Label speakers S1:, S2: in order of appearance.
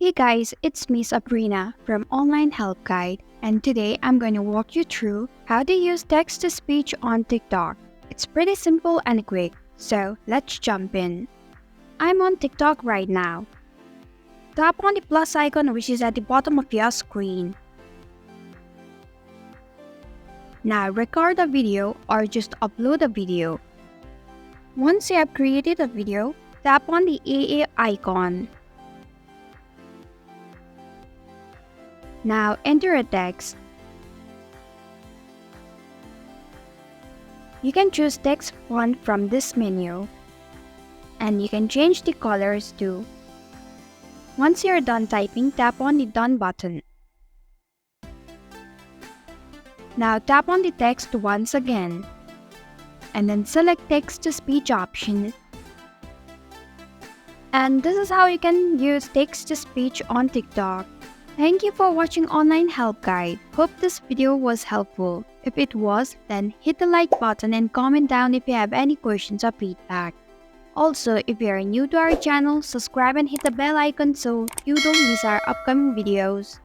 S1: Hey guys, it's me Sabrina from Online Help Guide, and today I'm going to walk you through how to use text to speech on TikTok. It's pretty simple and quick, so let's jump in. I'm on TikTok right now. Tap on the plus icon which is at the bottom of your screen. Now record a video or just upload a video. Once you have created a video, tap on the AA icon. Now enter a text. You can choose text font from this menu, and you can change the colors too. Once you're done typing, tap on the done button. Now tap on the text once again, and then select text to speech option. And this is how you can use text to speech on TikTok. Thank you for watching Online Help Guide. Hope this video was helpful. If it was, then hit the like button and comment down if you have any questions or feedback. Also, if you are new to our channel, subscribe and hit the bell icon so you don't miss our upcoming videos.